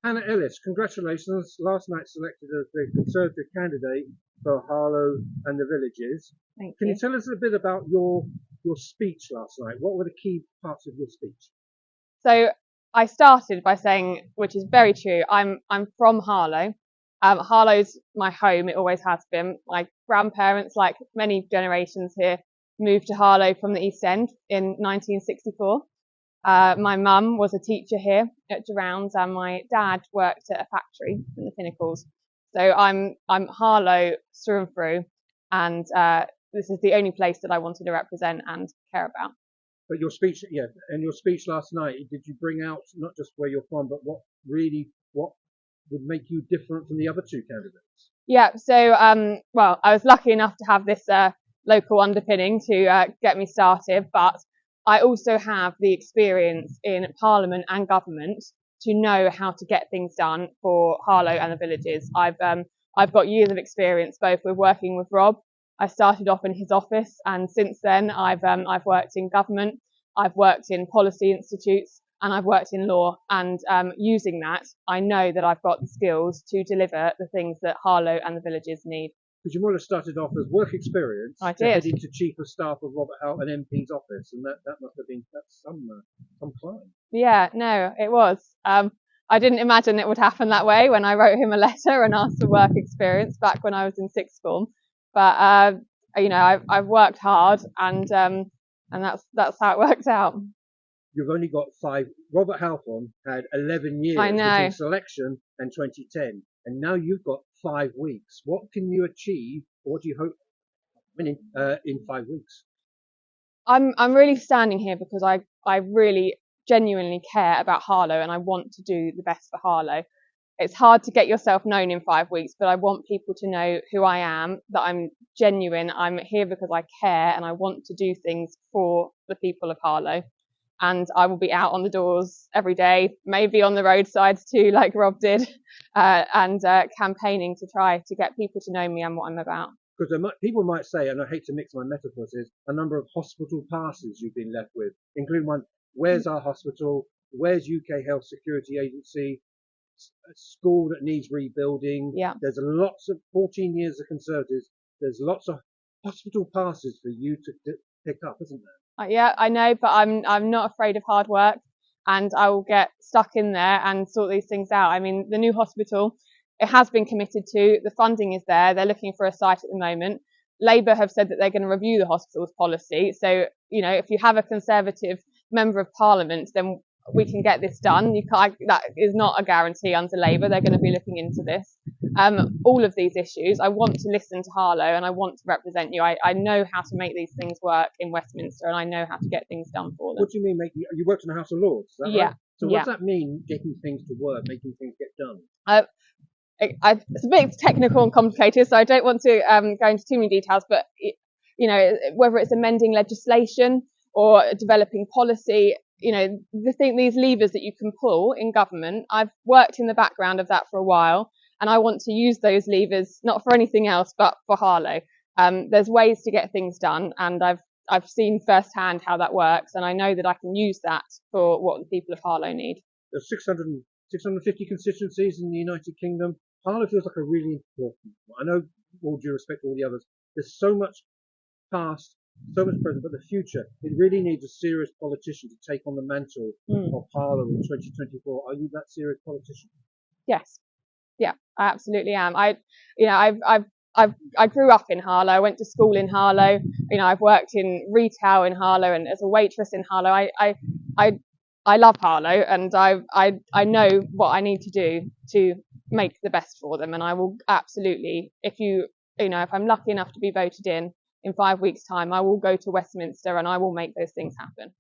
Hannah Ellis, congratulations. Last night selected as the Conservative candidate for Harlow and the Villages. Thank Can you. you tell us a bit about your speech last night? What were the key parts of your speech? So I started by saying, which is very true, I'm from Harlow. Harlow's my home, it always has been. My grandparents, like many generations here, moved to Harlow from the East End in 1964. My mum was a teacher here at Durrounds, and my dad worked at a factory in the Pinnacles. So I'm Harlow through and through, and this is the only place that I wanted to represent and care about. But your speech, yeah, and your speech last night, did you bring out not just where you're from, but what would make you different from the other two candidates? Yeah, so well, I was lucky enough to have this local underpinning to get me started, but I also have the experience in Parliament and government to know how to get things done for Harlow and the Villages. I've got years of experience both with working with Rob. I started off in his office, and since then I've worked in government, I've worked in policy institutes, and I've worked in law. And using that, I know that I've got the skills to deliver the things that Harlow and the Villages need. Because you might have started off as work experience I to did. head into Chief of Staff of Robert Howe, an MP's office, and that must have been some climb. Yeah, no, it was. I didn't imagine it would happen that way when I wrote him a letter and asked for work experience back when I was in sixth form. But you know, I've worked hard, and that's how it worked out. You've only got 5. Robert Halfon had 11 years between selection and 2010, and now you've got 5 weeks. What can you achieve, or what do you hope winning in 5 weeks? I'm really standing here because I really genuinely care about Harlow, and I want to do the best for Harlow. It's hard to get yourself known in 5 weeks, but I want people to know who I am, that I'm genuine. I'm here because I care and I want to do things for the people of Harlow. And I will be out on the doors every day, maybe on the roadsides too, like Rob did, and campaigning to try to get people to know me and what I'm about. Because people might say, and I hate to mix my metaphors, is a number of hospital passes you've been left with, including one, where's our hospital, where's UK Health Security Agency, a school that needs rebuilding. Yeah. There's lots of 14 years of Conservatives, there's lots of hospital passes for you to pick up, isn't there? Yeah, I know, but I'm not afraid of hard work, and I will get stuck in there and sort these things out. I mean, the new hospital, it has been committed to, the funding is there, they're looking for a site at the moment. Labour have said that they're going to review the hospital's policy. So, you know, if you have a Conservative member of Parliament, then we can get this done. That is not a guarantee under Labour. They're going to be looking into this. All of these issues, I want to listen to Harlow and I want to represent you. I know how to make these things work in Westminster, and I know how to get things done for them. What do you mean you worked in the House of Lords? Is that Yeah. Right? So what does that mean, getting things to work, making things get done? It's a bit technical and complicated, so I don't want to go into too many details, but you know, whether it's amending legislation or developing policy, you know, these levers that you can pull in government, I've worked in the background of that for a while, and I want to use those levers not for anything else but for Harlow. There's ways to get things done, and I've seen firsthand how that works, and I know that I can use that for what the people of Harlow need. There's 650 constituencies in the United Kingdom. Harlow feels like a really important one. I know, all due respect to all the others, there's so much past, so much present, but the future, it really needs a serious politician to take on the mantle of Harlow in 2024. Are you that serious politician? Yes. Yeah, I absolutely am. I grew up in Harlow. I went to school in Harlow. You know, I've worked in retail in Harlow and as a waitress in Harlow. I love Harlow, and I know what I need to do to make the best for them. And I will absolutely, if I'm lucky enough to be voted in 5 weeks' time, I will go to Westminster and I will make those things happen.